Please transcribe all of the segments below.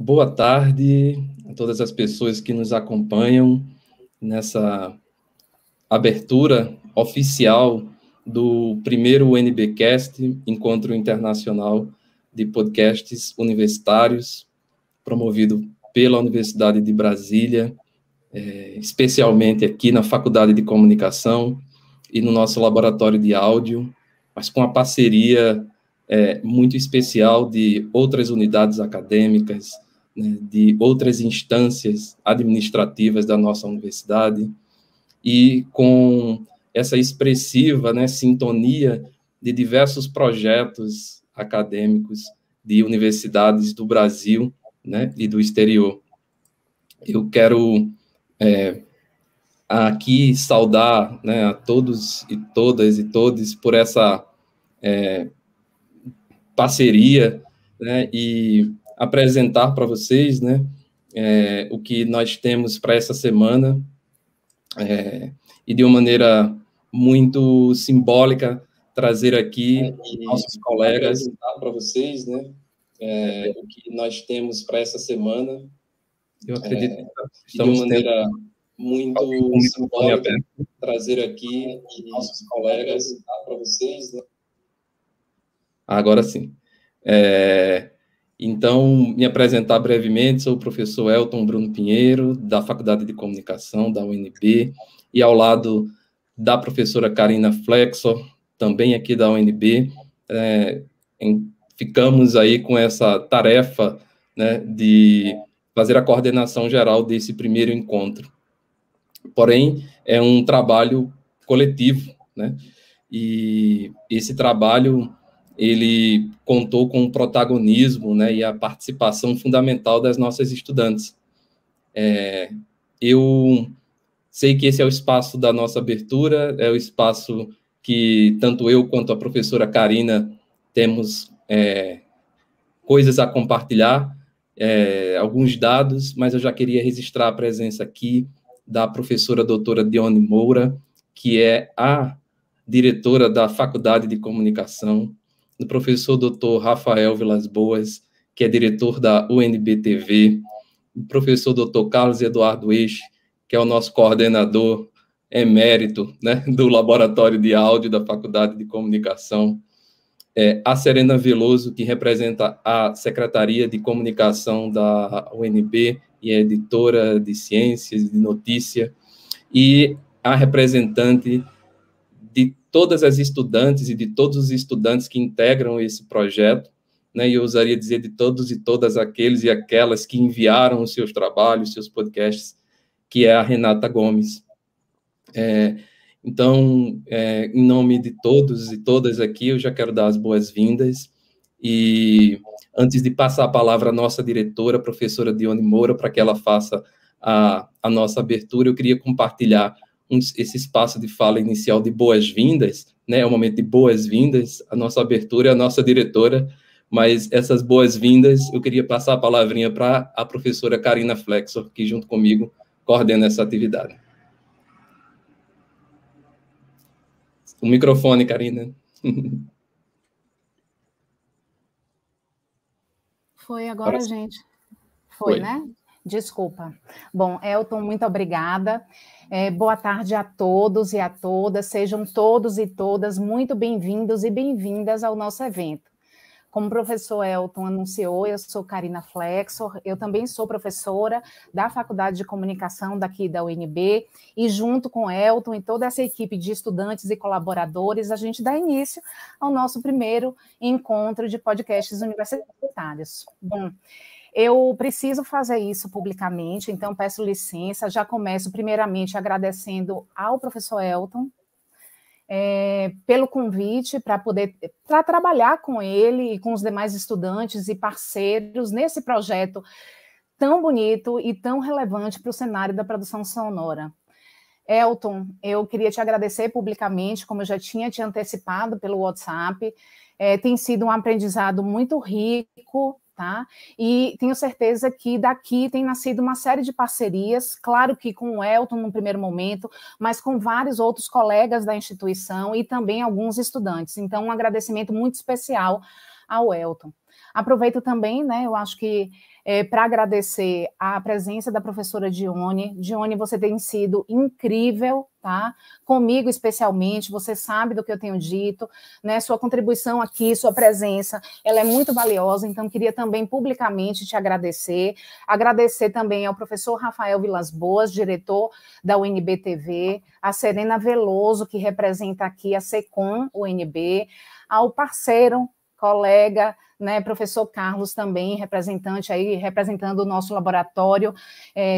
Boa tarde a todas as pessoas que nos acompanham nessa abertura oficial do primeiro UNBcast, Encontro Internacional de Podcasts Universitários, promovido pela Universidade de Brasília, especialmente aqui na Faculdade de Comunicação e no nosso laboratório de áudio, mas com a parceria muito especial de outras unidades acadêmicas, né, de outras instâncias administrativas da nossa universidade, e com essa expressiva, né, sintonia de diversos projetos acadêmicos de universidades do Brasil, né, e do exterior. Eu quero aqui saudar, né, a todos e todas e todes por essa parceria, né, e apresentar para vocês, né, o que nós temos para essa semana, e de uma maneira muito simbólica, trazer aqui nossos colegas, para vocês, né, o que nós temos para essa semana. Eu acredito que estamos de uma maneira muito simbólica, trazer aqui nossos colegas para vocês, né. Agora sim. Então, me apresentar brevemente, sou o professor Elton Bruno Pinheiro, da Faculdade de Comunicação, da UNB, e ao lado da professora Karina Flexor, também aqui da UNB, ficamos aí com essa tarefa, né, de fazer a coordenação geral desse primeiro encontro. Porém, é um trabalho coletivo, né, e esse trabalho ele contou com o protagonismo, né, e a participação fundamental das nossas estudantes. Eu sei que esse é o espaço da nossa abertura, é o espaço que tanto eu quanto a professora Karina temos coisas a compartilhar, alguns dados, mas eu já queria registrar a presença aqui da professora doutora Dione Moura, que é a diretora da Faculdade de Comunicação, do professor Dr. Rafael Vilas Boas, que é diretor da UNB-TV, do professor Dr. Carlos Eduardo Eixe, que é o nosso coordenador emérito, né, do Laboratório de Áudio da Faculdade de Comunicação, a Serena Veloso, que representa a Secretaria de Comunicação da UNB e é editora de Ciências, de Notícia, e a representante de todas as estudantes e de todos os estudantes que integram esse projeto, né, e eu ousaria dizer de todos e todas aqueles e aquelas que enviaram os seus trabalhos, seus podcasts, que é a Renata Gomes. Então, em nome de todos e todas aqui, eu já quero dar as boas-vindas, e antes de passar a palavra à nossa diretora, a professora Dione Moura, para que ela faça a nossa abertura, eu queria compartilhar esse espaço de fala inicial de boas-vindas, né, é um momento de boas-vindas, a nossa abertura é a nossa diretora, mas essas boas-vindas, eu queria passar a palavrinha para a professora Karina Flexor, que junto comigo coordena essa atividade. O microfone, Karina. Foi agora, gente? Foi, né? Desculpa. Bom, Elton, muito obrigada. Boa tarde a todos e a todas. Sejam todos e todas muito bem-vindos e bem-vindas ao nosso evento. Como o professor Elton anunciou, eu sou Karina Flexor, eu também sou professora da Faculdade de Comunicação daqui da UNB, e junto com Elton e toda essa equipe de estudantes e colaboradores, a gente dá início ao nosso primeiro encontro de podcasts universitários. Bom, eu preciso fazer isso publicamente, então peço licença, já começo primeiramente agradecendo ao professor Elton, pelo convite para trabalhar com ele e com os demais estudantes e parceiros nesse projeto tão bonito e tão relevante para o cenário da produção sonora. Elton, eu queria te agradecer publicamente, como eu já tinha te antecipado pelo WhatsApp, tem sido um aprendizado muito rico, tá? E tenho certeza que daqui tem nascido uma série de parcerias, claro que com o Elton no primeiro momento, mas com vários outros colegas da instituição e também alguns estudantes. Então, um agradecimento muito especial ao Elton. Aproveito também, né, eu acho que para agradecer a presença da professora Dione. Dione, você tem sido incrível, tá? Comigo especialmente, você sabe do que eu tenho dito, né? Sua contribuição aqui, sua presença, ela é muito valiosa, então queria também publicamente te agradecer. Agradecer também ao professor Rafael Vilas Boas, diretor da UNB-TV, a Serena Veloso, que representa aqui a SECOM UNB, ao parceiro, colega, né, professor Carlos também, representante aí, representando o nosso laboratório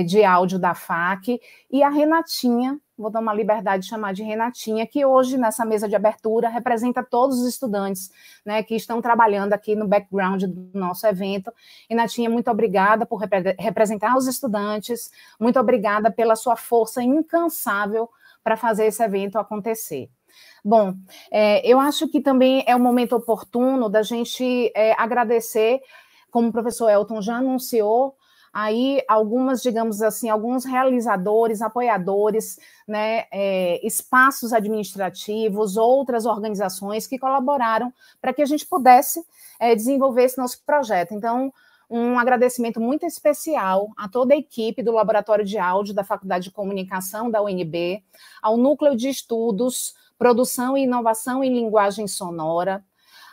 de áudio da FAC, e a Renatinha, vou dar uma liberdade de chamar de Renatinha, que hoje, nessa mesa de abertura, representa todos os estudantes, né, que estão trabalhando aqui no background do nosso evento. Renatinha, muito obrigada por representar os estudantes, muito obrigada pela sua força incansável para fazer esse evento acontecer. Bom, eu acho que também é um momento oportuno da gente agradecer, como o professor Elton já anunciou, aí algumas, digamos assim, alguns realizadores, apoiadores, né, espaços administrativos, outras organizações que colaboraram para que a gente pudesse desenvolver esse nosso projeto. Então, um agradecimento muito especial a toda a equipe do Laboratório de Áudio da Faculdade de Comunicação da UNB, ao Núcleo de Estudos, Produção e Inovação em Linguagem Sonora,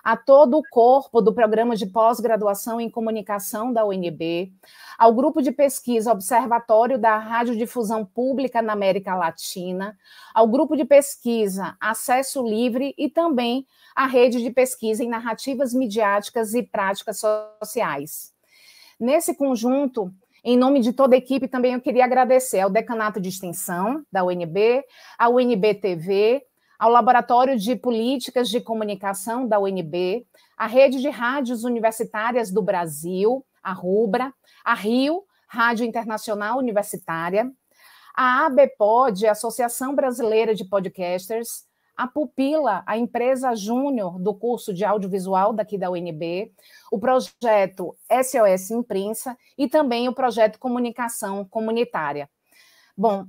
a todo o corpo do Programa de Pós-Graduação em Comunicação da UNB, ao Grupo de Pesquisa Observatório da Radiodifusão Pública na América Latina, ao Grupo de Pesquisa Acesso Livre e também à Rede de Pesquisa em Narrativas Midiáticas e Práticas Sociais. Nesse conjunto, em nome de toda a equipe, também eu queria agradecer ao Decanato de Extensão da UNB, à UNB-TV, ao Laboratório de Políticas de Comunicação da UNB, à Rede de Rádios Universitárias do Brasil, a RUBRA, a RIO, Rádio Internacional Universitária, a ABPOD, Associação Brasileira de Podcasters, a Pupila, a empresa júnior do curso de audiovisual daqui da UNB, o projeto SOS Imprensa e também o projeto Comunicação Comunitária. Bom,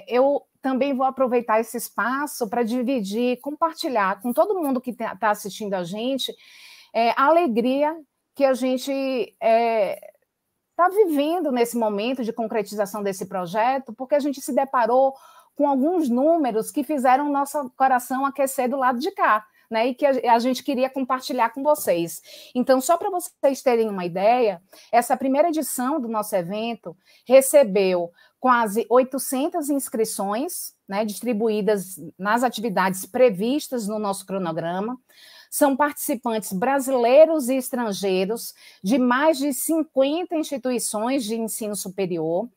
eu também vou aproveitar esse espaço para dividir, compartilhar com todo mundo que está assistindo a gente a alegria que a gente está vivendo nesse momento de concretização desse projeto, porque a gente se deparou com alguns números que fizeram o nosso coração aquecer do lado de cá, né, e que a gente queria compartilhar com vocês. Então, só para vocês terem uma ideia, essa primeira edição do nosso evento recebeu quase 800 inscrições, né, distribuídas nas atividades previstas no nosso cronograma. São participantes brasileiros e estrangeiros de mais de 50 instituições de ensino superior.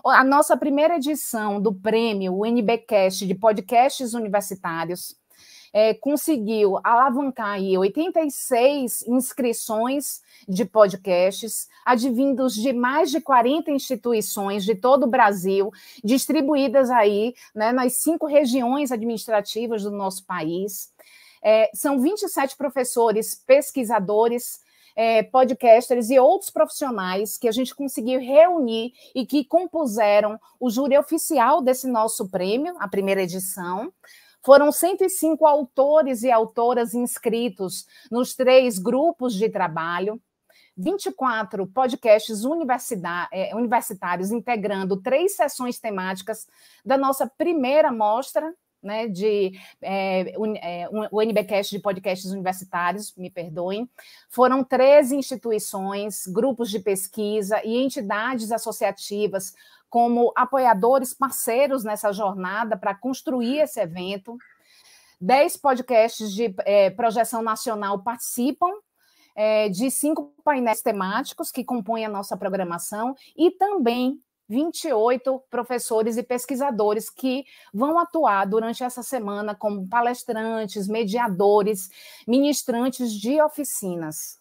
A nossa primeira edição do prêmio UNBcast de podcasts universitários conseguiu alavancar aí 86 inscrições de podcasts, advindos de mais de 40 instituições de todo o Brasil, distribuídas aí, né, nas 5 regiões administrativas do nosso país. São 27 professores, pesquisadores, podcasters e outros profissionais que a gente conseguiu reunir e que compuseram o júri oficial desse nosso prêmio, a primeira edição. Foram 105 autores e autoras inscritos nos 3 grupos de trabalho, 24 podcasts universitários integrando 3 sessões temáticas da nossa primeira mostra, né, de UNBcast de podcasts universitários, me perdoem. Foram 13 instituições, grupos de pesquisa e entidades associativas como apoiadores, parceiros nessa jornada para construir esse evento. 10 podcasts de projeção nacional participam de 5 painéis temáticos que compõem a nossa programação e também 28 professores e pesquisadores que vão atuar durante essa semana como palestrantes, mediadores, ministrantes de oficinas.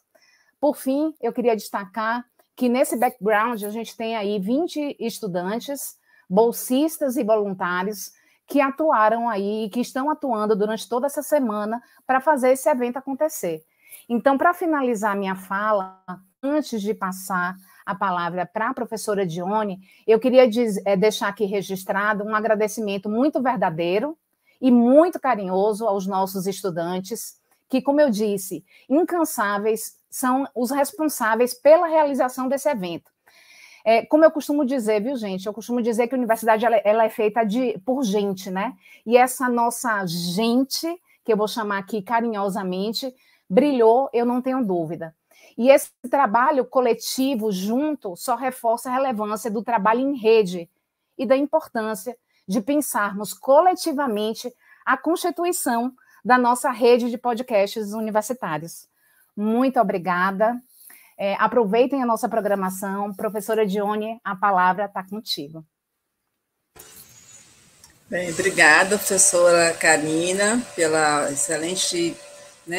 Por fim, eu queria destacar que nesse background a gente tem aí 20 estudantes, bolsistas e voluntários que atuaram aí e que estão atuando durante toda essa semana para fazer esse evento acontecer. Então, para finalizar minha fala, antes de passar a palavra para a professora Dione, eu queria deixar aqui registrado um agradecimento muito verdadeiro e muito carinhoso aos nossos estudantes, que, como eu disse, incansáveis, são os responsáveis pela realização desse evento. Como eu costumo dizer, viu, gente? Eu costumo dizer que a universidade ela é feita por gente, né? E essa nossa gente, que eu vou chamar aqui carinhosamente, brilhou, eu não tenho dúvida. E esse trabalho coletivo junto só reforça a relevância do trabalho em rede e da importância de pensarmos coletivamente a constituição da nossa rede de podcasts universitários. Muito obrigada. Aproveitem a nossa programação. Professora Dione, a palavra está contigo. Bem, obrigada, professora Karina, pela excelente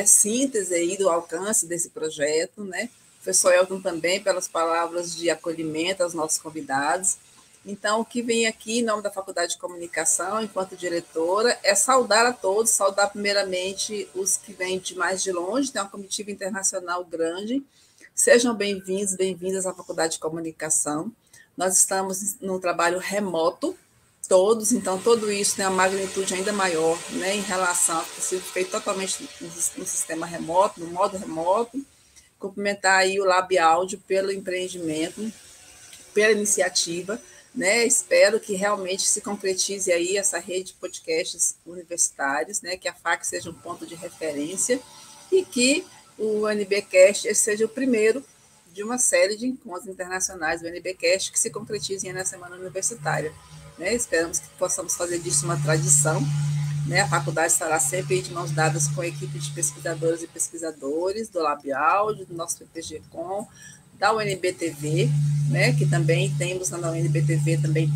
síntese aí do alcance desse projeto, né? Professor Elton também pelas palavras de acolhimento aos nossos convidados. Então, o que vem aqui em nome da Faculdade de Comunicação, enquanto diretora, é saudar a todos, saudar primeiramente os que vêm de mais de longe, tem uma comitiva internacional grande. Sejam bem-vindos, bem-vindas à Faculdade de Comunicação. Nós estamos num trabalho remoto, todos, então tudo isso tem uma magnitude ainda maior, né, em relação a ter sido feito totalmente no sistema remoto, no modo remoto. Cumprimentar aí o Lab Áudio pelo empreendimento, pela iniciativa, né, espero que realmente se concretize aí essa rede de podcasts universitários, né, que a FAC seja um ponto de referência e que o UNBcast seja o primeiro de uma série de encontros internacionais do UNBcast que se concretizem na Semana Universitária. Né? Esperamos que possamos fazer disso uma tradição. Né? A faculdade estará sempre de mãos dadas com a equipe de pesquisadoras e pesquisadores do Lab Áudio, do nosso PPG-Com, da UNB-TV, né? Que também temos na UNB-TV também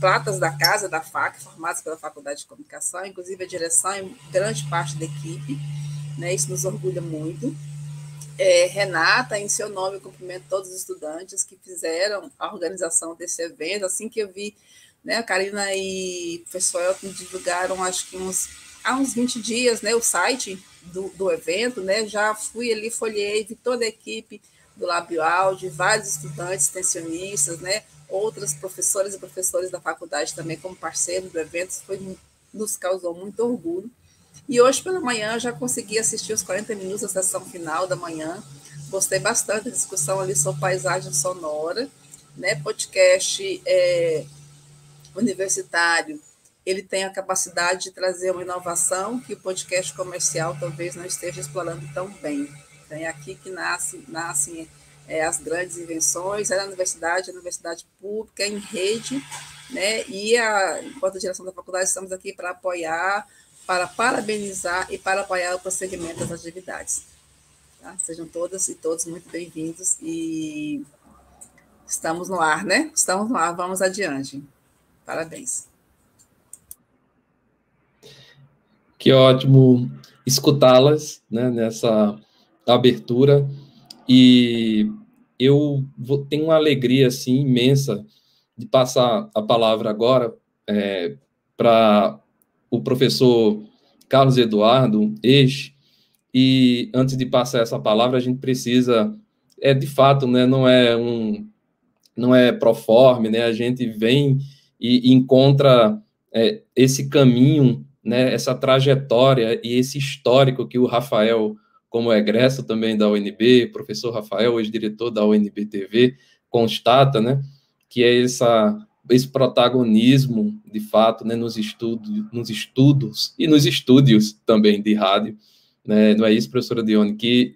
pratas da casa da FAC, formados pela Faculdade de Comunicação, inclusive a direção e grande parte da equipe. Né? Isso nos orgulha muito. Renata, em seu nome, eu cumprimento todos os estudantes que fizeram a organização desse evento. Assim que eu vi, né, a Karina e o professor Elton divulgaram, acho que há uns 20 dias, né, o site do evento, né, já fui ali, folhei, vi toda a equipe do Lab Áudio, vários estudantes, extensionistas, né, outras professoras e professores da faculdade também como parceiros do evento, nos causou muito orgulho. E hoje pela manhã já consegui assistir os 40 minutos da sessão final da manhã, gostei bastante da discussão ali sobre paisagem sonora, né, podcast universitário, ele tem a capacidade de trazer uma inovação que o podcast comercial talvez não esteja explorando tão bem. É aqui que nascem as grandes invenções, a universidade pública, em rede, né? E enquanto direção da faculdade, estamos aqui para apoiar, para parabenizar e para apoiar o prosseguimento das atividades. Tá? Sejam todas e todos muito bem-vindos e estamos no ar, né? Estamos no ar, vamos adiante. Parabéns. Que ótimo escutá-las, né, nessa abertura, e eu tenho uma alegria assim, imensa de passar a palavra agora para o professor Carlos Eduardo Eixo, e antes de passar essa palavra, a gente precisa, de fato, né, não é proforme, né, a gente vem e encontra esse caminho, né, essa trajetória e esse histórico que o Rafael, como egresso também da UNB, professor Rafael, ex-diretor da UNB-TV, constata, né, que é esse protagonismo, de fato, né, nos estudos e nos estúdios também de rádio, né, não é isso, professora Dione, que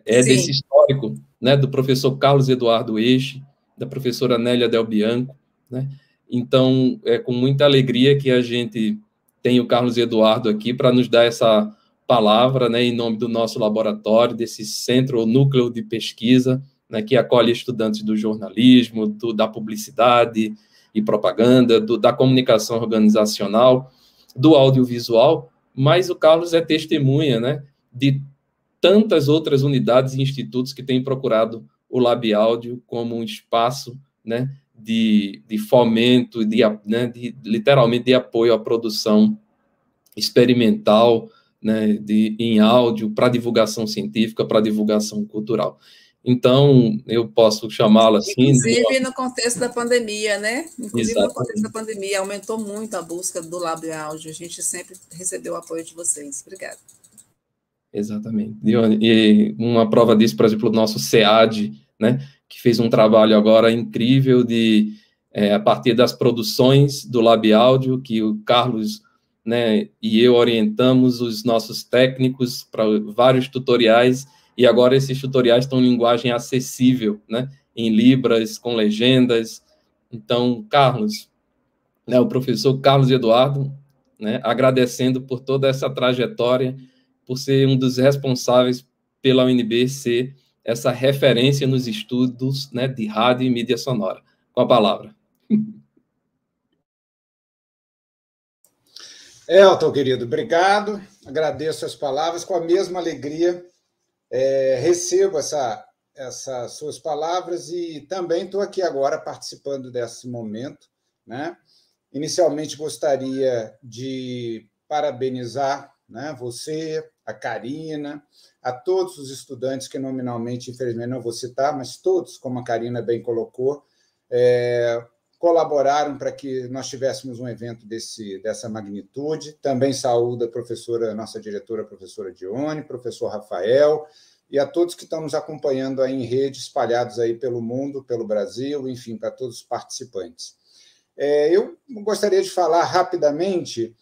desse histórico, né, do professor Carlos Eduardo Eixo, da professora Nélia Del Bianco, né? Então, é com muita alegria que a gente tem o Carlos Eduardo aqui para nos dar essa palavra, né, em nome do nosso laboratório, desse centro ou núcleo de pesquisa, né, que acolhe estudantes do jornalismo, da publicidade e propaganda, da comunicação organizacional, do audiovisual, mas o Carlos é testemunha, né, de tantas outras unidades e institutos que têm procurado o Lab Áudio como um espaço, né, de fomento, literalmente de apoio à produção experimental, né, em áudio, para divulgação científica, para divulgação cultural. Então, eu posso chamá-la assim... Inclusive no contexto da pandemia, né? Inclusive Exatamente. no contexto da pandemia, aumentou muito a busca do Lab Áudio. A gente sempre recebeu o apoio de vocês. Obrigada. Exatamente. E uma prova disso, por exemplo, o nosso SEAD, né, que fez um trabalho agora incrível de, a partir das produções do Lab Áudio, que o Carlos, né, e eu orientamos os nossos técnicos para vários tutoriais, e agora esses tutoriais estão em linguagem acessível, né, em Libras, com legendas. Então, Carlos, né, o professor Carlos Eduardo, né, agradecendo por toda essa trajetória, por ser um dos responsáveis pela UNB ser essa referência nos estudos, né, de rádio e mídia sonora. Com a palavra. Elton, querido, obrigado. Agradeço as palavras. Com a mesma alegria, recebo essas suas palavras e também estou aqui agora participando desse momento, né? Inicialmente, gostaria de parabenizar, né, você, a Karina, a todos os estudantes que nominalmente, infelizmente, não vou citar, mas todos, como a Karina bem colocou, colaboraram para que nós tivéssemos um evento dessa magnitude. Também saúdo a professora, nossa diretora, a professora Dione, professor Rafael, e a todos que estão nos acompanhando aí em rede, espalhados aí pelo mundo, pelo Brasil, enfim, para todos os participantes. Eu gostaria de falar rapidamente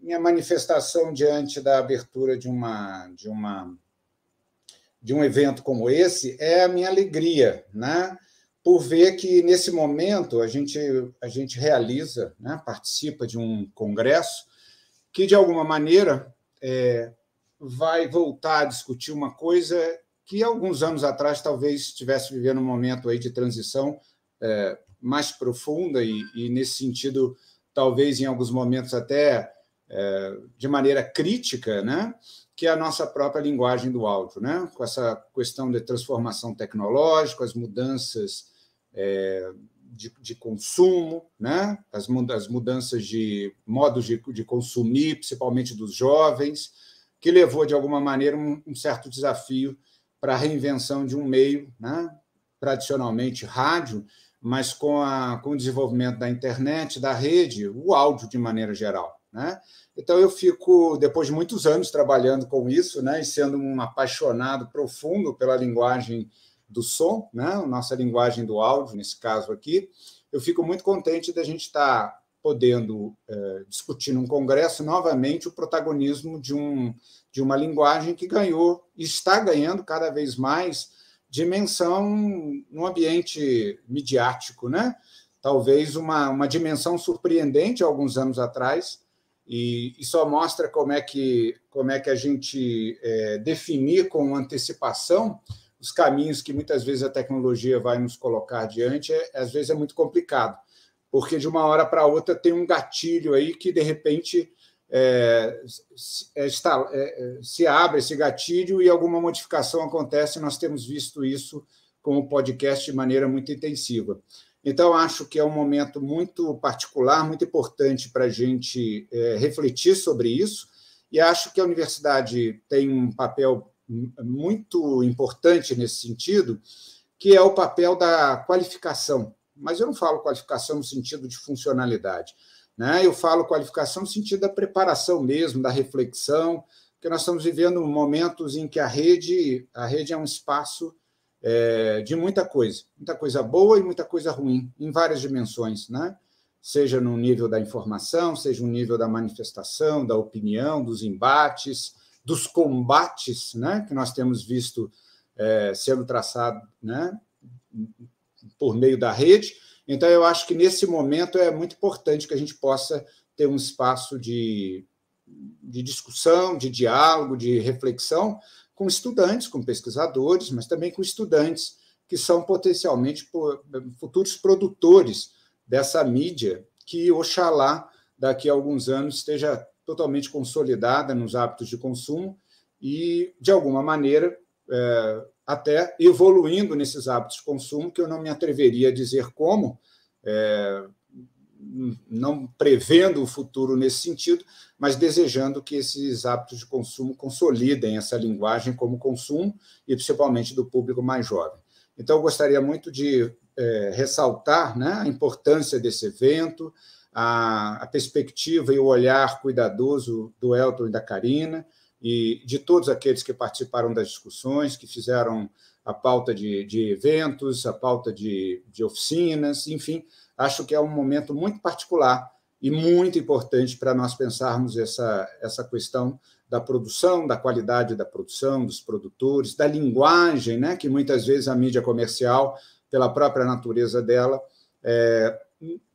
minha manifestação diante da abertura de um evento como esse é a minha alegria, né? Por ver que, nesse momento, a gente realiza, né, participa de um congresso que, de alguma maneira, vai voltar a discutir uma coisa que, alguns anos atrás, talvez estivesse vivendo um momento aí de transição mais profunda e, nesse sentido, talvez, em alguns momentos, até de maneira crítica, né, que é a nossa própria linguagem do áudio, né, com essa questão de transformação tecnológica, as mudanças de consumo, né, as mudanças de modos de consumir, principalmente dos jovens, que levou, de alguma maneira, um certo desafio para a reinvenção de um meio, né, tradicionalmente rádio, mas com o desenvolvimento da internet, da rede, o áudio de maneira geral, né? Então, eu fico, depois de muitos anos trabalhando com isso, né, e sendo um apaixonado profundo pela linguagem do som, né, nossa linguagem do áudio, nesse caso aqui, eu fico muito contente da gente estar podendo discutir num congresso novamente o protagonismo de uma linguagem que ganhou e está ganhando cada vez mais dimensão no ambiente midiático, né? Talvez uma dimensão surpreendente alguns anos atrás, e só mostra como é que a gente definir com antecipação os caminhos que muitas vezes a tecnologia vai nos colocar diante, às vezes é muito complicado, porque de uma hora para outra tem um gatilho aí que, de repente, se abre esse gatilho e alguma modificação acontece, nós temos visto isso com o podcast de maneira muito intensiva. Então, acho que é um momento muito particular, muito importante para a gente refletir sobre isso, e acho que a universidade tem um papel muito importante nesse sentido, que é o papel da qualificação. Mas eu não falo qualificação no sentido de funcionalidade, né? Eu falo qualificação no sentido da preparação mesmo, da reflexão, porque nós estamos vivendo momentos em que a rede é um espaço de muita coisa boa e muita coisa ruim, em várias dimensões, né? Seja no nível da informação, seja no nível da manifestação, da opinião, dos embates, dos combates, né, que nós temos visto sendo traçado, né, por meio da rede. Então, eu acho que, nesse momento, é muito importante que a gente possa ter um espaço de discussão, de diálogo, de reflexão com estudantes, com pesquisadores, mas também com estudantes que são potencialmente futuros produtores dessa mídia que, oxalá, daqui a alguns anos, esteja totalmente consolidada nos hábitos de consumo e, de alguma maneira, até evoluindo nesses hábitos de consumo, que eu não me atreveria a dizer como, não prevendo o futuro nesse sentido, mas desejando que esses hábitos de consumo consolidem essa linguagem como consumo, e principalmente do público mais jovem. Então, eu gostaria muito de ressaltar, né, a importância desse evento, a perspectiva e o olhar cuidadoso do Elton e da Karina, e de todos aqueles que participaram das discussões, que fizeram a pauta de eventos, a pauta de oficinas, enfim, acho que é um momento muito particular e muito importante para nós pensarmos essa questão da produção, da qualidade da produção, dos produtores, da linguagem, né, que muitas vezes a mídia comercial, pela própria natureza dela,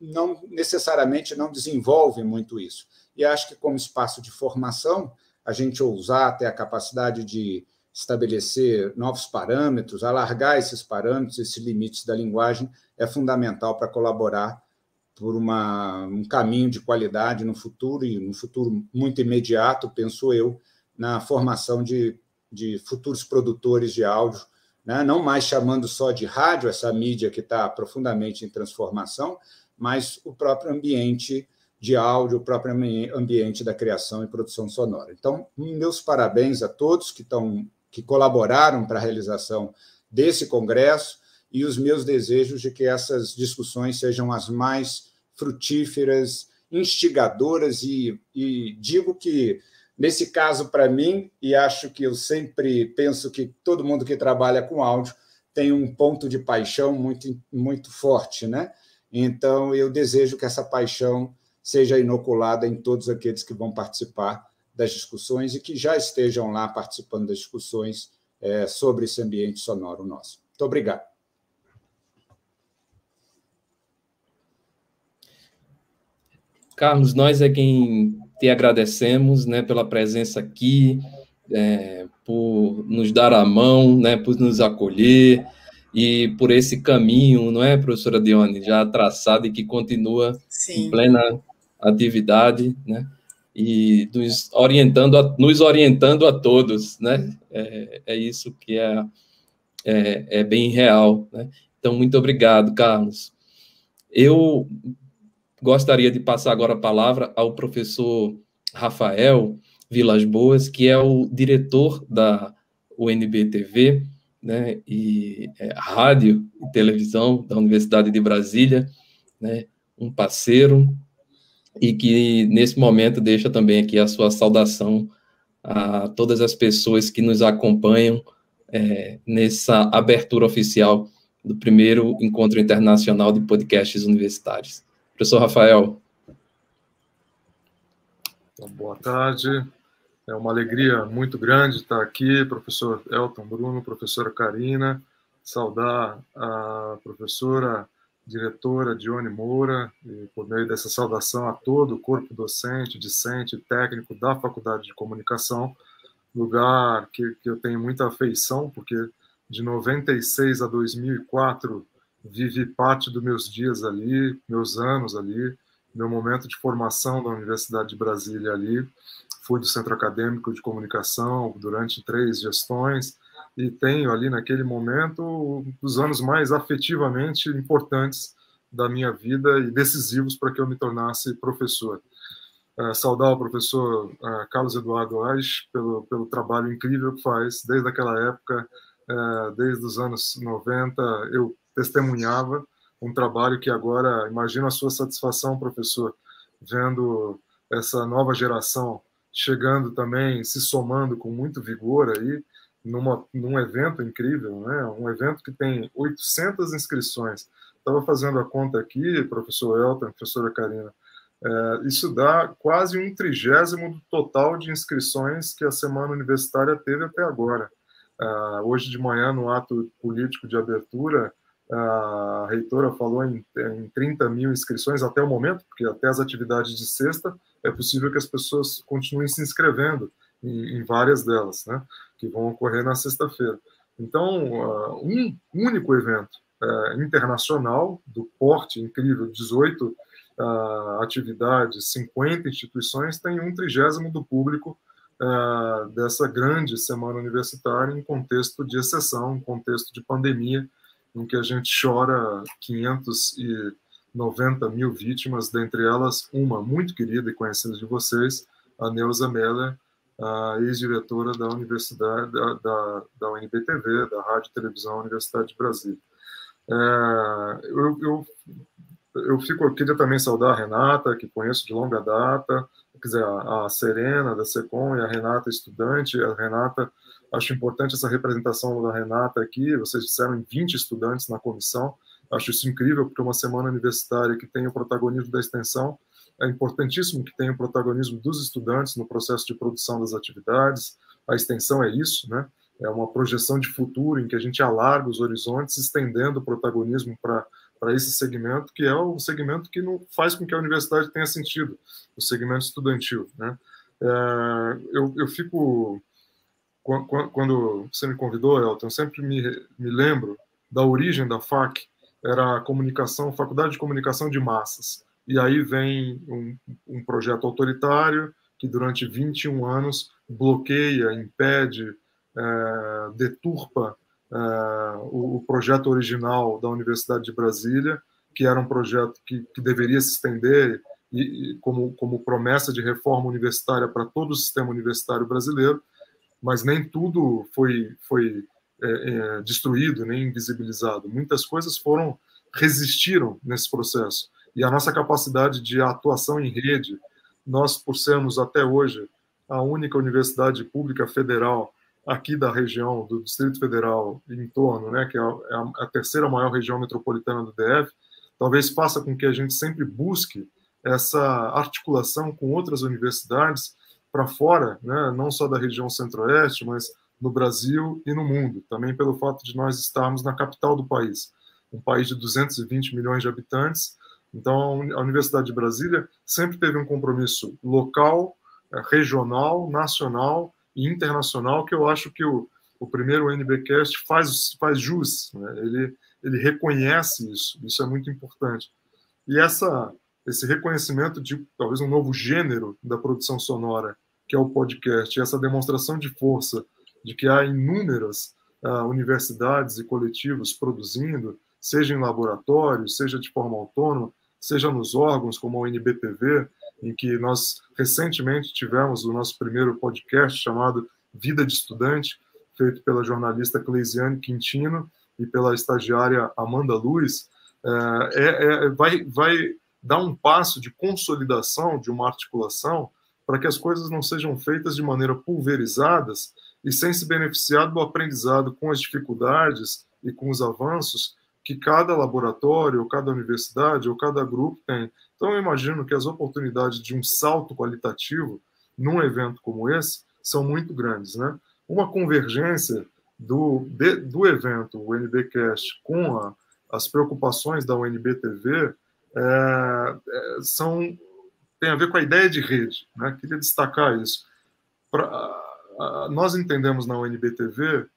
não necessariamente não desenvolve muito isso. E acho que, como espaço de formação, a gente ousar, ter a capacidade de estabelecer novos parâmetros, alargar esses parâmetros, esses limites da linguagem, é fundamental para colaborar por um caminho de qualidade no futuro, e no futuro muito imediato, penso eu, na formação de futuros produtores de áudio, né? Não mais chamando só de rádio, essa mídia que está profundamente em transformação, mas o próprio ambiente de áudio, o próprio ambiente da criação e produção sonora. Então, meus parabéns a todos que colaboraram para a realização desse congresso, e os meus desejos de que essas discussões sejam as mais frutíferas, instigadoras, e digo que, nesse caso, para mim, e acho que eu sempre penso que todo mundo que trabalha com áudio tem um ponto de paixão muito, muito forte, né? Então, eu desejo que essa paixão seja inoculada em todos aqueles que vão participar das discussões e que já estejam lá participando das discussões sobre esse ambiente sonoro nosso. Muito obrigado. Carlos, nós é quem te agradecemos, né, pela presença aqui, por nos dar a mão, né, por nos acolher, e por esse caminho, não é, professora Dione, já traçado e que continua Sim. Em plena atividade, né, e nos orientando a todos, né, é isso que é bem real, né. Então, muito obrigado, Carlos. Eu gostaria de passar agora a palavra ao professor Rafael Vilas Boas, que é o diretor da UNB-TV, né, e rádio e televisão da Universidade de Brasília, né, um parceiro, e que, nesse momento, deixa também aqui a sua saudação a todas as pessoas que nos acompanham nessa abertura oficial do primeiro Encontro Internacional de Podcasts Universitários. Professor Rafael. Então, boa tarde. É uma alegria muito grande estar aqui, professor Elton Bruno, professora Karina, saudar a professora diretora Dione Moura, e por meio dessa saudação a todo o corpo docente, discente e técnico da Faculdade de Comunicação, lugar que eu tenho muita afeição, porque de 96 a 2004 vivi parte dos meus dias ali, meus anos ali, meu momento de formação da Universidade de Brasília ali. Fui do Centro Acadêmico de Comunicação durante 3 gestões e tenho ali, naquele momento, os anos mais afetivamente importantes da minha vida e decisivos para que eu me tornasse professor. Saudar o professor Carlos Eduardo Aich pelo trabalho incrível que faz desde aquela época, desde os anos 90, eu testemunhava um trabalho que agora, imagino a sua satisfação, professor, vendo essa nova geração chegando também, se somando com muito vigor aí, num evento incrível, né? Um evento que tem 800 inscrições. Estava fazendo a conta aqui, professor Elton, professora Karina, isso dá quase 1/30 do total de inscrições que a Semana Universitária teve até agora. Hoje de manhã, no ato político de abertura, a reitora falou em 30 mil inscrições até o momento, porque até as atividades de sexta é possível que as pessoas continuem se inscrevendo em várias delas, né, que vão ocorrer na sexta-feira. Então, um único evento internacional do porte incrível, 18 atividades, 50 instituições, tem 1/30 do público dessa grande semana universitária em contexto de exceção, em contexto de pandemia, em que a gente chora 500 90 mil vítimas, dentre elas uma muito querida e conhecida de vocês, a Neuza Meller, a ex-diretora da Universidade, da UNB-TV, da Rádio e Televisão Universidade de Brasília. Eu queria também saudar a Renata, que conheço de longa data, quer dizer, a Serena, da SECOM, e a Renata, estudante. A Renata, acho importante essa representação da Renata aqui, vocês disseram 20 estudantes na comissão, acho isso incrível, porque uma semana universitária que tem o protagonismo da extensão, é importantíssimo que tenha o protagonismo dos estudantes no processo de produção das atividades. A extensão é isso, né? É uma projeção de futuro em que a gente alarga os horizontes, estendendo o protagonismo para esse segmento, que é o segmento que não faz com que a universidade tenha sentido, o segmento estudantil, né? Eu fico... Quando você me convidou, Elton, eu sempre me lembro da origem da FAC, era a comunicação, Faculdade de Comunicação de Massas. E aí vem um projeto autoritário que durante 21 anos bloqueia, impede, deturpa o projeto original da Universidade de Brasília, que era um projeto que deveria se estender como promessa de reforma universitária para todo o sistema universitário brasileiro, mas nem tudo foi destruído, nem invisibilizado. Muitas coisas resistiram nesse processo. E a nossa capacidade de atuação em rede, nós, por sermos até hoje a única universidade pública federal aqui da região do Distrito Federal e em torno, né, que é a terceira maior região metropolitana do DF, talvez faça com que a gente sempre busque essa articulação com outras universidades para fora, né, não só da região centro-oeste, mas no Brasil e no mundo, também pelo fato de nós estarmos na capital do país, um país de 220 milhões de habitantes. Então, a Universidade de Brasília sempre teve um compromisso local, regional, nacional e internacional, que eu acho que o primeiro UNBcast faz jus, né? Ele reconhece isso é muito importante. E esse reconhecimento de talvez um novo gênero da produção sonora, que é o podcast, essa demonstração de força de que há inúmeras universidades e coletivos produzindo, seja em laboratórios, seja de forma autônoma, seja nos órgãos como a UNB-TV, em que nós recentemente tivemos o nosso primeiro podcast chamado Vida de Estudante, feito pela jornalista Cleisiane Quintino e pela estagiária Amanda Luiz, vai dar um passo de consolidação, de uma articulação, para que as coisas não sejam feitas de maneira pulverizadas e sem se beneficiar do aprendizado com as dificuldades e com os avanços que cada laboratório, ou cada universidade, ou cada grupo tem. Então, eu imagino que as oportunidades de um salto qualitativo num evento como esse são muito grandes, né? Uma convergência do evento, o UNBcast, com as preocupações da UNB-TV tem a ver com a ideia de rede, né? Queria destacar isso. Nós entendemos na UNB-TV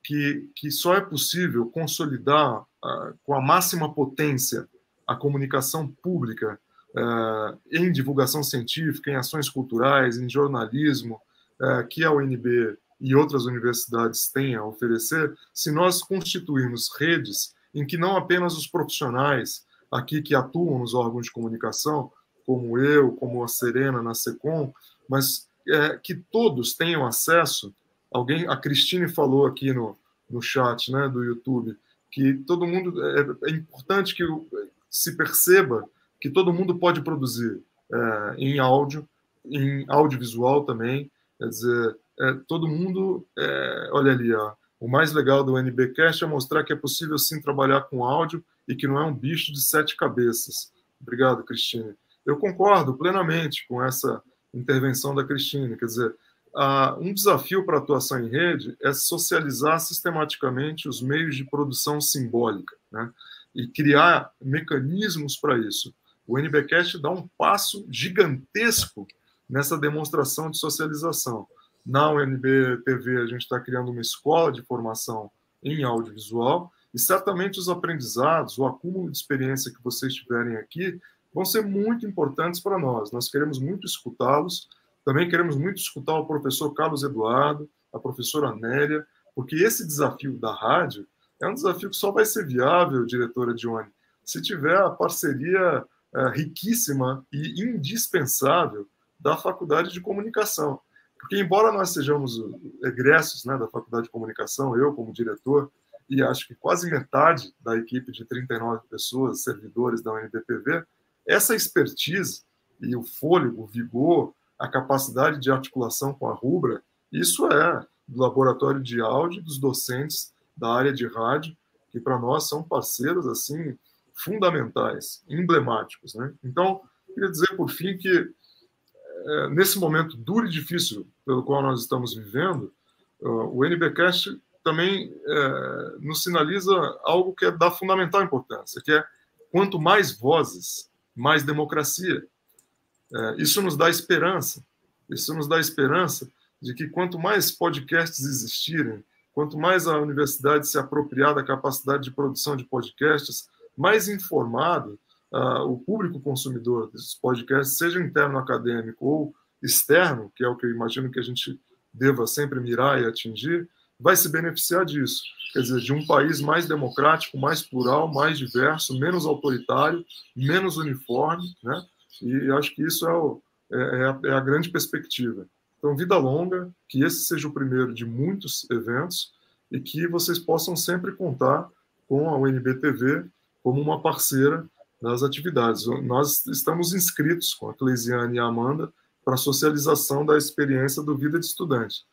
que só é possível consolidar com a máxima potência a comunicação pública em divulgação científica, em ações culturais, em jornalismo, que a UNB e outras universidades têm a oferecer, se nós constituirmos redes em que não apenas os profissionais aqui que atuam nos órgãos de comunicação, como eu, como a Serena na SECOM, mas que todos tenham acesso. A Cristine falou aqui no chat, né, do YouTube, que todo mundo é importante que se perceba que todo mundo pode produzir em áudio, em audiovisual também. Quer dizer, todo mundo, olha ali, o mais legal do UNBcast é mostrar que é possível sim trabalhar com áudio e que não é um bicho de 7 cabeças. Obrigado, Cristine. Eu concordo plenamente com essa intervenção da Cristine. Quer dizer, um desafio para a atuação em rede é socializar sistematicamente os meios de produção simbólica, né? E criar mecanismos para isso. O UNBcast dá um passo gigantesco nessa demonstração de socialização. Na UNB-TV, a gente está criando uma escola de formação em audiovisual e certamente os aprendizados, o acúmulo de experiência que vocês tiverem aqui vão ser muito importantes para nós. Nós queremos muito escutá-los. Também queremos muito escutar o professor Carlos Eduardo, a professora Nélia, porque esse desafio da rádio é um desafio que só vai ser viável, diretora Dione, se tiver a parceria riquíssima e indispensável da Faculdade de Comunicação. Porque, embora nós sejamos egressos, né, da Faculdade de Comunicação, eu como diretor, e acho que quase metade da equipe de 39 pessoas, servidores da UNB-TV, essa expertise e o fôlego, o vigor, a capacidade de articulação com a Rubra, isso é do laboratório de áudio, dos docentes da área de rádio, que para nós são parceiros assim fundamentais, emblemáticos, né? Então, queria dizer por fim que nesse momento duro e difícil pelo qual nós estamos vivendo, o NBcast também nos sinaliza algo que é da fundamental importância, que é quanto mais vozes, mais democracia. Isso nos dá esperança. Isso nos dá esperança de que quanto mais podcasts existirem, quanto mais a universidade se apropriar da capacidade de produção de podcasts, mais informado o público consumidor desses podcasts, seja interno acadêmico ou externo, que é o que eu imagino que a gente deva sempre mirar e atingir, vai se beneficiar disso. Quer dizer, de um país mais democrático, mais plural, mais diverso, menos autoritário, menos uniforme, né? E acho que isso é a grande perspectiva. Então, vida longa, que esse seja o primeiro de muitos eventos e que vocês possam sempre contar com a UNB-TV como uma parceira das atividades. Nós estamos inscritos com a Cleisiane e a Amanda para a socialização da experiência do Vida de Estudante.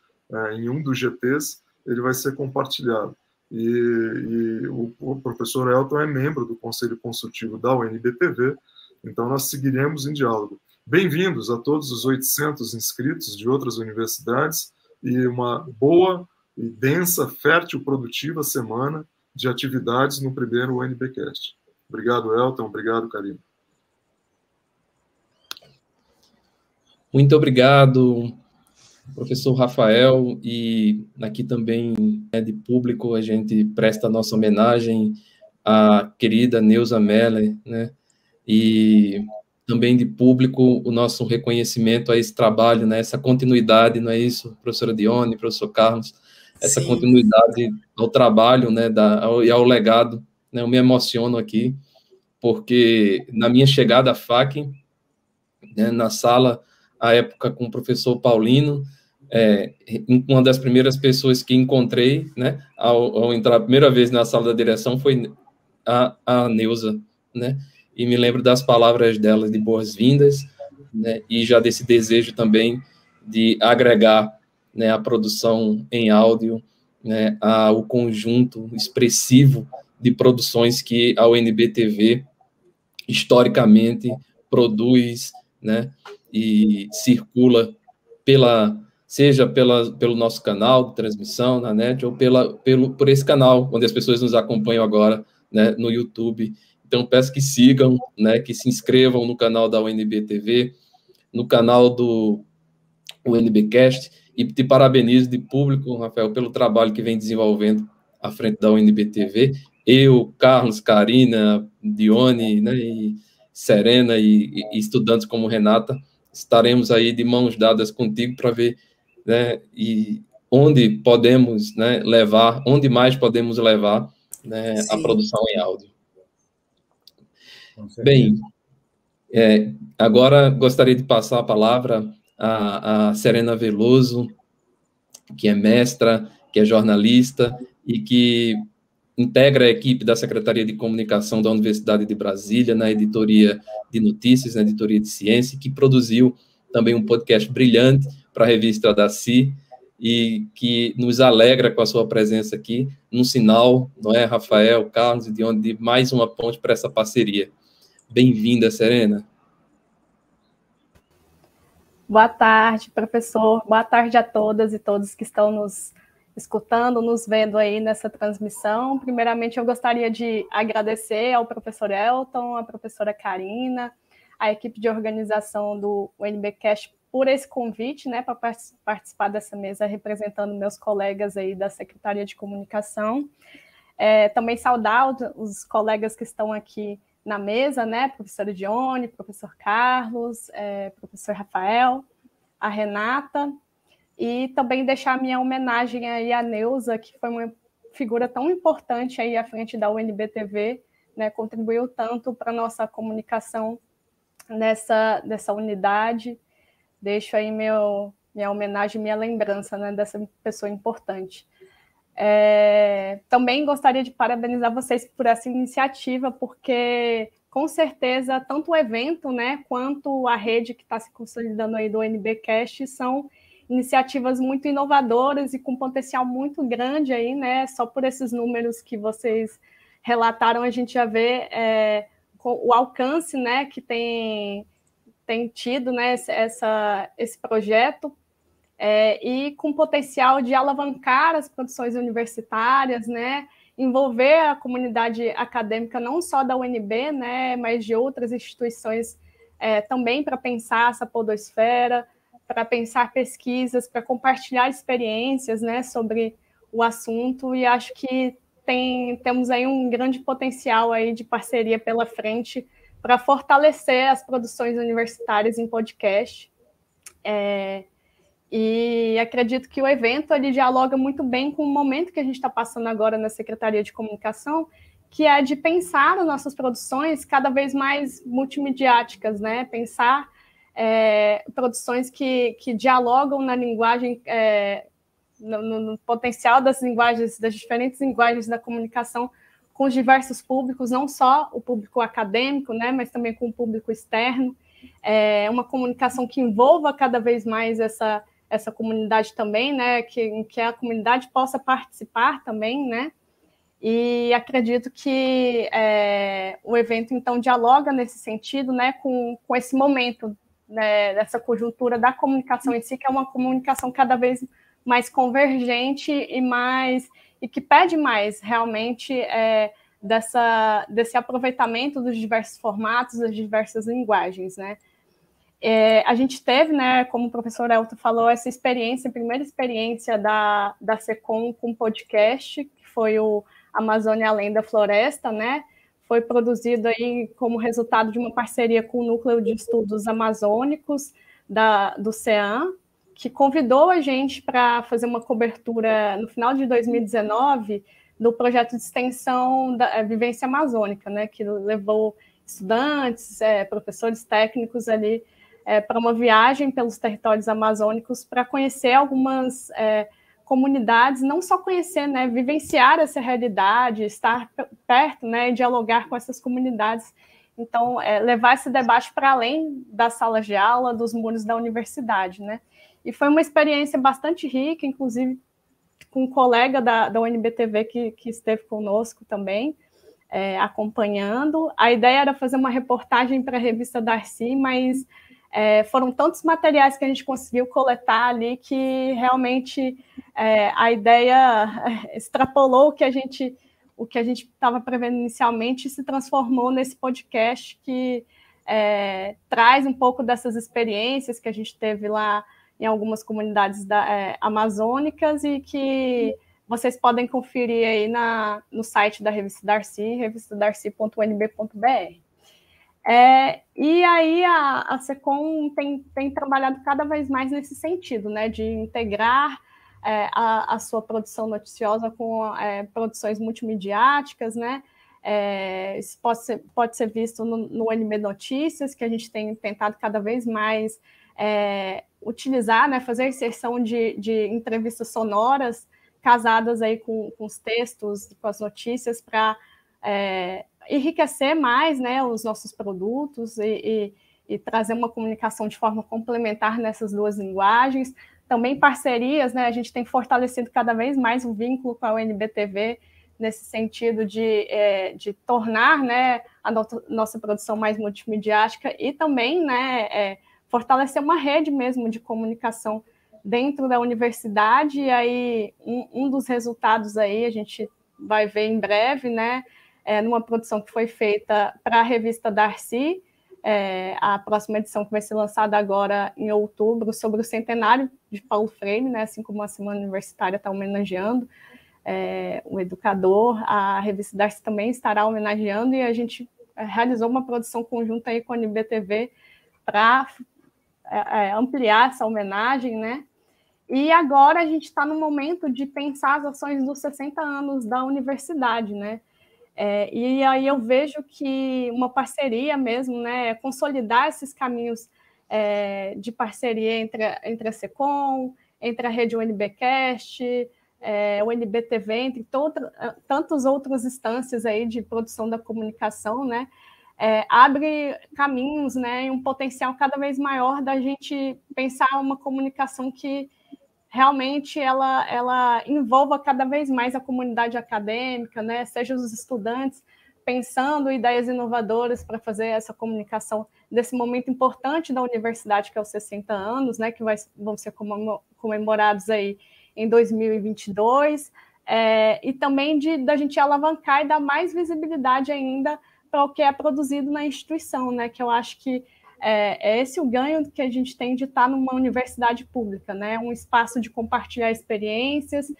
Em um dos GTs, ele vai ser compartilhado. E o professor Elton é membro do Conselho Consultivo da UNB-TV, então nós seguiremos em diálogo. Bem-vindos a todos os 800 inscritos de outras universidades e uma boa e densa, fértil, produtiva semana de atividades no primeiro UNBcast. Obrigado, Elton. Obrigado, Karina. Muito obrigado, professor Rafael, e aqui também de público a gente presta a nossa homenagem à querida Neuza Meller, né, e também de público o nosso reconhecimento a esse trabalho, né, essa continuidade, não é isso, professora Dione, professor Carlos, essa Sim. continuidade ao trabalho, né, e ao legado, né, eu me emociono aqui, porque na minha chegada à FAC, né, na sala, à época com o professor Paulino, uma das primeiras pessoas que encontrei, né, ao entrar a primeira vez na sala da direção foi a Neuza, né, e me lembro das palavras dela de boas-vindas, né, e já desse desejo também de agregar, né, a produção em áudio, né, ao conjunto expressivo de produções que a UNB-TV historicamente produz, né, e circula seja pelo nosso canal de transmissão na net ou por esse canal onde as pessoas nos acompanham agora, né, no YouTube. Então, peço que sigam, né, que se inscrevam no canal da UNB-TV, no canal do UNBcast, e te parabenizo de público, Rafael, pelo trabalho que vem desenvolvendo à frente da UNB-TV. Eu, Carlos, Karina, Dione, né, e Serena e estudantes como Renata, estaremos aí de mãos dadas contigo para ver, né, e onde podemos, né, levar, onde mais podemos levar, né, a produção em áudio. Bem, agora gostaria de passar a palavra a Serena Veloso, que é mestra, que é jornalista e que integra a equipe da Secretaria de Comunicação da Universidade de Brasília, na editoria de notícias, na editoria de ciência, que produziu também um podcast brilhante para a revista da CI e que nos alegra com a sua presença aqui, num sinal, não é, Rafael, Carlos e Dione, de mais uma ponte para essa parceria. Bem-vinda, Serena. Boa tarde, professor. Boa tarde a todas e todos que estão nos escutando, nos vendo aí nessa transmissão. Primeiramente, eu gostaria de agradecer ao professor Elton, à professora Karina, à equipe de organização do UNBcast por esse convite, né, para participar dessa mesa, representando meus colegas aí da Secretaria de Comunicação. Também saudar os colegas que estão aqui na mesa, né, professora Dione, professor Carlos, professor Rafael, a Renata, e também deixar minha homenagem aí à Neuza, que foi uma figura tão importante aí à frente da UNB-TV né, contribuiu tanto para a nossa comunicação nessa unidade. Deixo aí minha homenagem, minha lembrança, né, dessa pessoa importante. Também gostaria de parabenizar vocês por essa iniciativa, porque, com certeza, tanto o evento, né, quanto a rede que está se consolidando aí do NBcast são iniciativas muito inovadoras e com potencial muito grande aí, né? Só por esses números que vocês relataram, a gente já vê o alcance, né, que tem tido, né, esse projeto, e com potencial de alavancar as produções universitárias, né, envolver a comunidade acadêmica não só da UNB, né, mas de outras instituições também para pensar essa podosfera, para pensar pesquisas, para compartilhar experiências, né, sobre o assunto, e acho que temos aí um grande potencial aí de parceria pela frente para fortalecer as produções universitárias em podcast. E acredito que o evento ele dialoga muito bem com o momento que a gente está passando agora na Secretaria de Comunicação, que é de pensar as nossas produções cada vez mais multimediáticas, né? Pensar produções que dialogam na linguagem, no potencial das linguagens, das diferentes linguagens da comunicação com os diversos públicos, não só o público acadêmico, né, mas também com o público externo. Uma comunicação que envolva cada vez mais essa comunidade também, né, que a comunidade possa participar também, né, e acredito que o evento, então, dialoga nesse sentido, né, com esse momento, né, dessa conjuntura da comunicação em si, que é uma comunicação cada vez mais convergente e que pede mais, realmente, desse aproveitamento dos diversos formatos, das diversas linguagens, né. A gente teve, né, como o professor Elton falou, essa experiência, a primeira experiência da SECOM com podcast, que foi o Amazônia Além da Floresta, né, foi produzido aí como resultado de uma parceria com o Núcleo de Estudos Amazônicos do CEAM, que convidou a gente para fazer uma cobertura no final de 2019 do projeto de extensão da Vivência Amazônica, né, que levou estudantes, professores técnicos ali para uma viagem pelos territórios amazônicos para conhecer algumas comunidades, não só conhecer, né, vivenciar essa realidade, estar perto, né, e dialogar com essas comunidades. Então, levar esse debate para além das salas de aula, dos muros da universidade, né? E foi uma experiência bastante rica, inclusive com um colega da UNB-TV que esteve conosco também, acompanhando. A ideia era fazer uma reportagem para a revista Darcy, mas foram tantos materiais que a gente conseguiu coletar ali que realmente a ideia extrapolou o que a gente estava prevendo inicialmente e se transformou nesse podcast que traz um pouco dessas experiências que a gente teve lá em algumas comunidades amazônicas e que vocês podem conferir aí no site da revista Darcy, revistadarcy.unb.br. E aí a SECOM tem trabalhado cada vez mais nesse sentido, né, de integrar a sua produção noticiosa com produções multimediáticas, né? Isso pode ser visto no UNB Notícias, que a gente tem tentado cada vez mais utilizar, né, fazer inserção de entrevistas sonoras casadas aí com os textos, com as notícias, para enriquecer mais, né, os nossos produtos e trazer uma comunicação de forma complementar nessas duas linguagens. Também parcerias, né, a gente tem fortalecido cada vez mais o vínculo com a UNB-TV nesse sentido de tornar, né, a nossa produção mais multimediática e também, né, fortalecer uma rede mesmo de comunicação dentro da universidade. E aí um dos resultados aí a gente vai ver em breve, né, numa produção que foi feita para a revista Darcy, a próxima edição que vai ser lançada agora em outubro, sobre o centenário de Paulo Freire, né, assim como a Semana Universitária está homenageando o educador, a revista Darcy também estará homenageando, e a gente realizou uma produção conjunta aí com a UNB-TV para ampliar essa homenagem, né? E agora a gente está no momento de pensar as ações dos 60 anos da universidade, né? E aí eu vejo que uma parceria mesmo, né, consolidar esses caminhos de parceria entre a SECOM, entre a rede UNBcast, o UNBTV, entre tantas outras instâncias aí de produção da comunicação, né, abre caminhos, né, e um potencial cada vez maior da gente pensar uma comunicação que realmente ela envolva cada vez mais a comunidade acadêmica, né, seja os estudantes pensando ideias inovadoras para fazer essa comunicação desse momento importante da universidade, que é os 60 anos, né, que vão ser comemorados aí em 2022, e também da gente alavancar e dar mais visibilidade ainda para o que é produzido na instituição, né, que eu acho que é esse o ganho que a gente tem de estar numa universidade pública, né, um espaço de compartilhar experiências,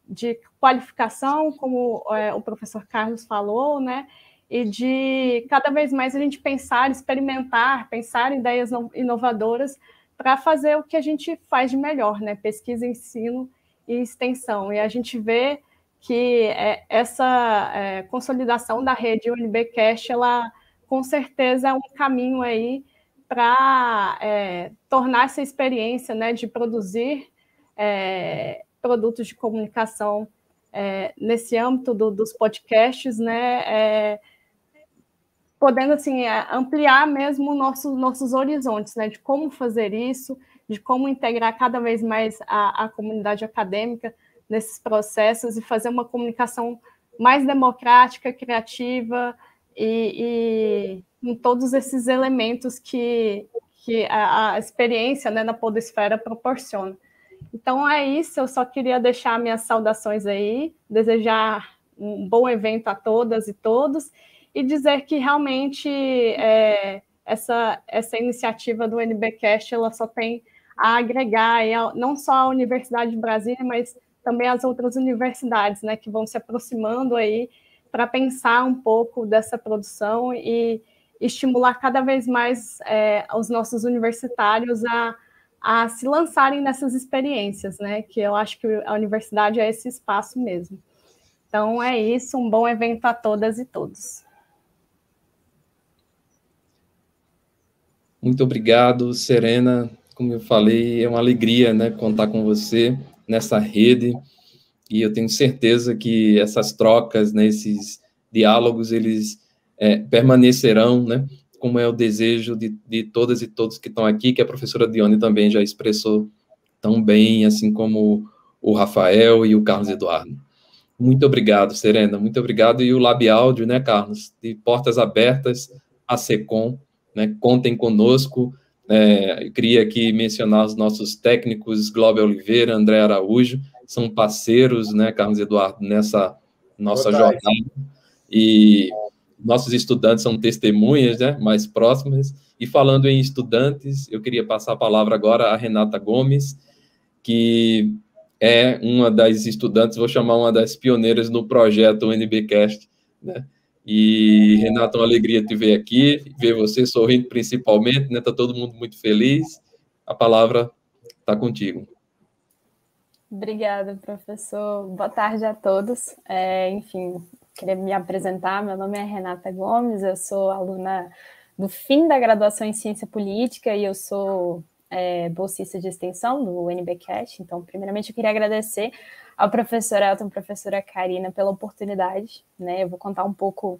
de qualificação, como o professor Carlos falou, né, e de cada vez mais a gente pensar, experimentar, pensar ideias inovadoras para fazer o que a gente faz de melhor, né, pesquisa, ensino e extensão. E a gente vê que essa consolidação da rede UNBcast, ela com certeza é um caminho aí para tornar essa experiência, né, de produzir produtos de comunicação nesse âmbito dos podcasts, né, podendo assim ampliar mesmo nossos horizontes, né, de como fazer isso, de como integrar cada vez mais a comunidade acadêmica nesses processos e fazer uma comunicação mais democrática, criativa e com todos esses elementos que a experiência, né, na podosfera proporciona. Então é isso, eu só queria deixar minhas saudações aí, desejar um bom evento a todas e todos, e dizer que realmente essa iniciativa do UNBcast, ela só tem a agregar não só a Universidade de Brasília, mas também as outras universidades, né, que vão se aproximando aí para pensar um pouco dessa produção e estimular cada vez mais os nossos universitários a se lançarem nessas experiências, né? Que eu acho que a universidade é esse espaço mesmo. Então, é isso, um bom evento a todas e todos. Muito obrigado, Serena. Como eu falei, é uma alegria, né, contar com você nessa rede, e eu tenho certeza que essas trocas, né, esses diálogos, eles permanecerão, né, como é o desejo de todas e todos que estão aqui, que a professora Dione também já expressou tão bem, assim como o Rafael e o Carlos Eduardo. Muito obrigado, Serena, muito obrigado. E o LabAudio, né, Carlos, de portas abertas à SECOM, né, contem conosco. Eu queria aqui mencionar os nossos técnicos, Glóbia Oliveira, André Araújo, são parceiros, né, Carlos Eduardo, nessa nossa jornada, e nossos estudantes são testemunhas, né, mais próximas. E falando em estudantes, eu queria passar a palavra agora à Renata Gomes, que é uma das estudantes, vou chamar uma das pioneiras no projeto UNBcast, né? E, Renata, uma alegria te ver aqui, ver você sorrindo principalmente, né? Está todo mundo muito feliz. A palavra está contigo. Obrigada, professor. Boa tarde a todos. Enfim, queria me apresentar. Meu nome é Renata Gomes, eu sou aluna do fim da graduação em Ciência Política e eu sou bolsista de extensão do UNBcast. Então, primeiramente, eu queria agradecer ao professor Elton e à professora Karina pela oportunidade, né? Eu vou contar um pouco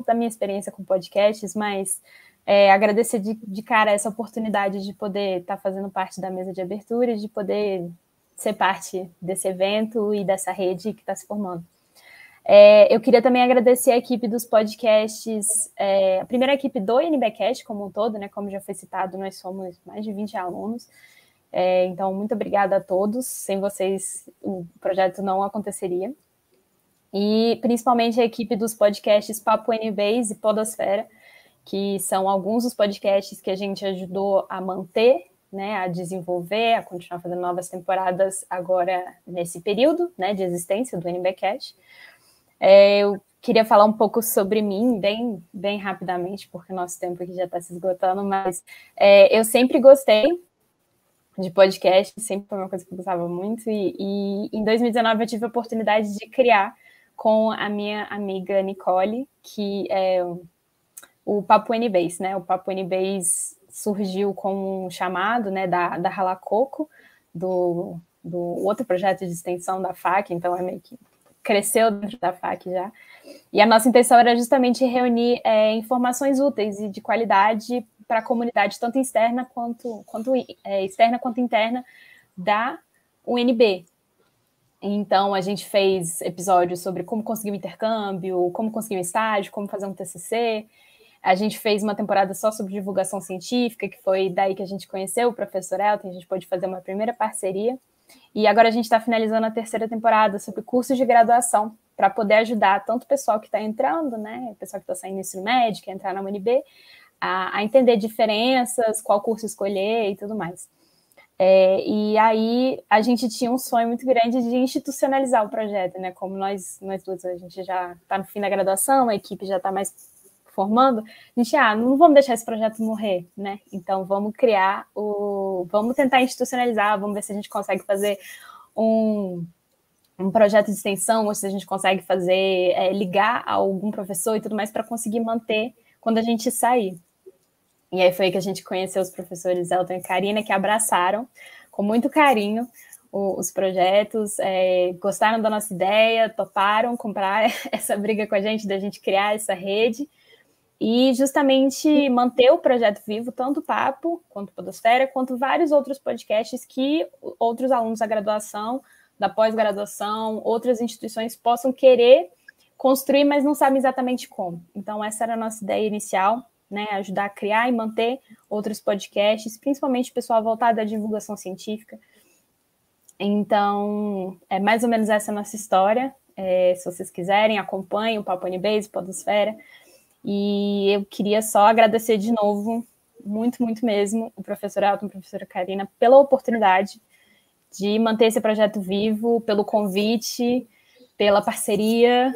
da minha experiência com podcasts, mas agradecer de cara essa oportunidade de poder estar fazendo parte da mesa de abertura e de poder ser parte desse evento e dessa rede que está se formando. Eu queria também agradecer a equipe dos podcasts, a primeira equipe do UNBcast como um todo, né? Como já foi citado, nós somos mais de 20 alunos, então muito obrigada a todos, sem vocês o projeto não aconteceria. E principalmente a equipe dos podcasts Papo NBase e Podosfera, que são alguns dos podcasts que a gente ajudou a manter, né, a desenvolver, a continuar fazendo novas temporadas agora nesse período, né, de existência do UNBcast. Eu queria falar um pouco sobre mim, bem rapidamente, porque o nosso tempo aqui já está se esgotando, mas eu sempre gostei de podcast, sempre foi uma coisa que eu gostava muito, e em 2019 eu tive a oportunidade de criar com a minha amiga Nicole, que é o Papo NBase, né? O Papo NBase surgiu com um chamado, né, da Ralacoco, do outro projeto de extensão da FAC, então é meio que cresceu dentro da FAC já. E a nossa intenção era justamente reunir informações úteis e de qualidade para a comunidade, tanto externa quanto interna da UNB. Então, a gente fez episódios sobre como conseguir um intercâmbio, como conseguir um estágio, como fazer um TCC. A gente fez uma temporada só sobre divulgação científica, que foi daí que a gente conheceu o professor Elton, a gente pôde fazer uma primeira parceria. E agora a gente está finalizando a terceira temporada sobre cursos de graduação, para poder ajudar tanto o pessoal que está entrando, né, o pessoal que está saindo do ensino médio, que entrar na UNB, a entender diferenças, qual curso escolher e tudo mais. E aí a gente tinha um sonho muito grande de institucionalizar o projeto, né? Como nós duas, a gente já está no fim da graduação, a equipe já está mais formando, a gente, não vamos deixar esse projeto morrer, né? Então vamos vamos tentar institucionalizar, vamos ver se a gente consegue fazer um projeto de extensão, ou se a gente consegue fazer, ligar a algum professor e tudo mais para conseguir manter quando a gente sair. E aí foi que a gente conheceu os professores Elton e Karina, que abraçaram com muito carinho os projetos, gostaram da nossa ideia, toparam comprar essa briga com a gente, da gente criar essa rede, e justamente manter o projeto vivo, tanto o Papo, quanto o Podosfera, quanto vários outros podcasts que outros alunos da graduação, da pós-graduação, outras instituições possam querer construir, mas não sabem exatamente como. Então, essa era a nossa ideia inicial, né, ajudar a criar e manter outros podcasts, principalmente o pessoal voltado à divulgação científica. Então, é mais ou menos essa a nossa história. Se vocês quiserem, acompanhem o Papo NBase, Podosfera. E eu queria só agradecer de novo, muito, muito mesmo, o professor Elton e a professora Karina, pela oportunidade de manter esse projeto vivo, pelo convite, pela parceria,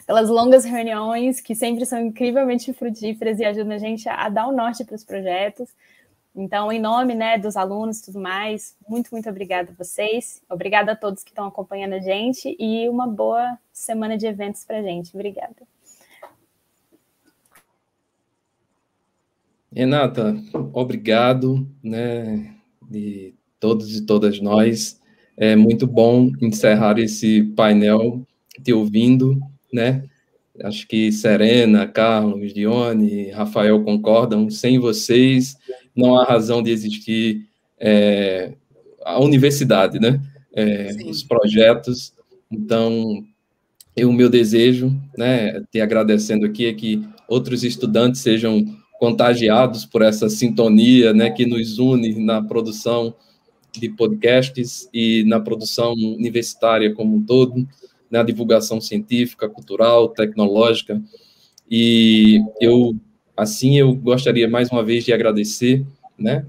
pelas longas reuniões, que sempre são incrivelmente frutíferas e ajudam a gente a dar o norte para os projetos. Então, em nome, né, dos alunos e tudo mais, muito, muito obrigada a vocês. Obrigada a todos que estão acompanhando a gente e uma boa semana de eventos para a gente. Obrigada. Renata, obrigado, né, de todos e todas nós. É muito bom encerrar esse painel te ouvindo, né? Acho que Serena, Carlos, Dione, Rafael concordam. Sem vocês, não há razão de existir a universidade, né? Os projetos. Então, o meu desejo, né, te agradecendo aqui, é que outros estudantes sejam contagiados por essa sintonia, né, que nos une na produção de podcasts e na produção universitária como um todo, na divulgação científica, cultural, tecnológica. E eu gostaria mais uma vez de agradecer, né,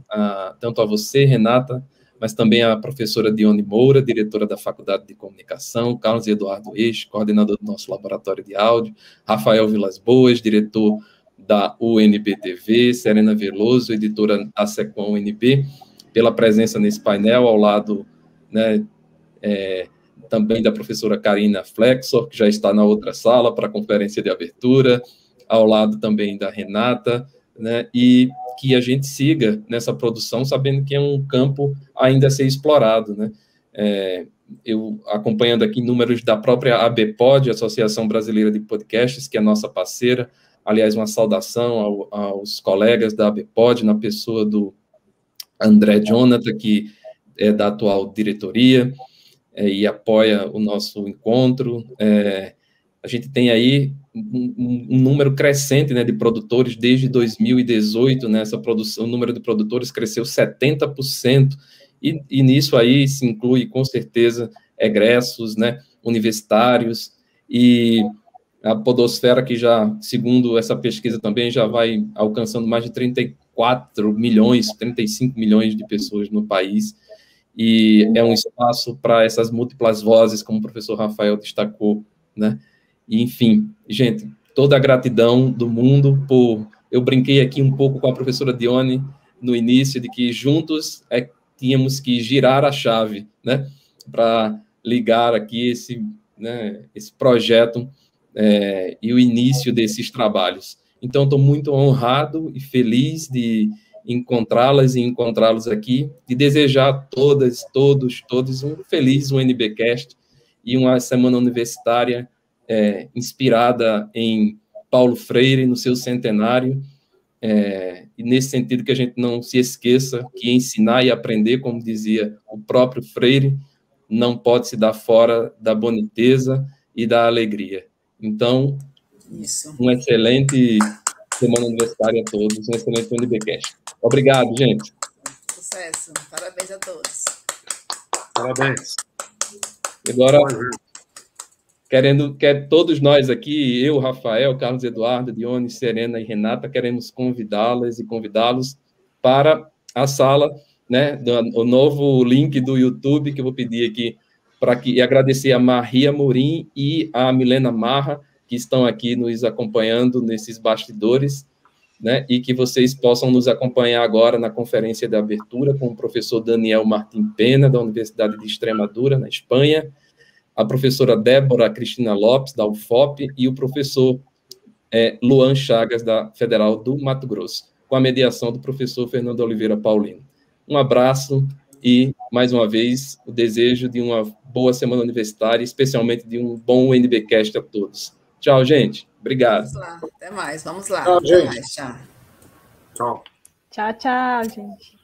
tanto a você, Renata, mas também a professora Dione Moura, diretora da Faculdade de Comunicação, Carlos Eduardo Eixo, coordenador do nosso laboratório de áudio, Rafael Vilas Boas, diretor da UNB-TV, Serena Veloso, editora da SECOM UNB, pela presença nesse painel, ao lado, né, também da professora Karina Flexor, que já está na outra sala para a conferência de abertura, ao lado também da Renata, né, e que a gente siga nessa produção, sabendo que é um campo ainda a ser explorado, né. Eu acompanhando aqui números da própria ABPOD, Associação Brasileira de Podcasts, que é a nossa parceira. Aliás, uma saudação aos colegas da ABPOD, na pessoa do André Jonathan, que é da atual diretoria, e apoia o nosso encontro. A gente tem aí um número crescente, né, de produtores desde 2018, né, essa produção, o número de produtores cresceu 70%, e nisso aí se inclui, com certeza, egressos, né, universitários, e a podosfera, que já, segundo essa pesquisa também, já vai alcançando mais de 34 milhões, 35 milhões de pessoas no país, e é um espaço para essas múltiplas vozes, como o professor Rafael destacou, né? E, enfim, gente, toda a gratidão do mundo por... Eu brinquei aqui um pouco com a professora Dione no início, de que juntos tínhamos que girar a chave, né? Para ligar aqui né, esse projeto e o início desses trabalhos. Então, estou muito honrado e feliz de encontrá-las e encontrá-los aqui, e desejar a todas, todos um feliz UNBcast e uma semana universitária inspirada em Paulo Freire, no seu centenário, e nesse sentido que a gente não se esqueça que ensinar e aprender, como dizia o próprio Freire, não pode se dar fora da boniteza e da alegria. Então, uma excelente semana universitária a todos, um excelente UNBcast. Obrigado, gente. Sucesso. Parabéns a todos. Parabéns. Agora, todos nós aqui, eu, Rafael, Carlos Eduardo, Dione, Serena e Renata, queremos convidá-las e convidá-los para a sala, né, o novo link do YouTube, que eu vou pedir aqui, e agradecer a Maria Morim e a Milena Marra, que estão aqui nos acompanhando nesses bastidores, né, e que vocês possam nos acompanhar agora na conferência de abertura com o professor Daniel Martim Pena, da Universidade de Extremadura, na Espanha, a professora Débora Cristina Lopes, da UFOP, e o professor Luan Chagas, da Federal do Mato Grosso, com a mediação do professor Fernando Oliveira Paulino. Um abraço e, mais uma vez, o desejo de uma boa semana universitária, especialmente de um bom UNBcast a todos. Tchau, gente. Obrigado. Vamos lá. Até mais. Vamos lá. Tchau, Até gente. mais. Tchau. Tchau. Tchau, tchau, gente.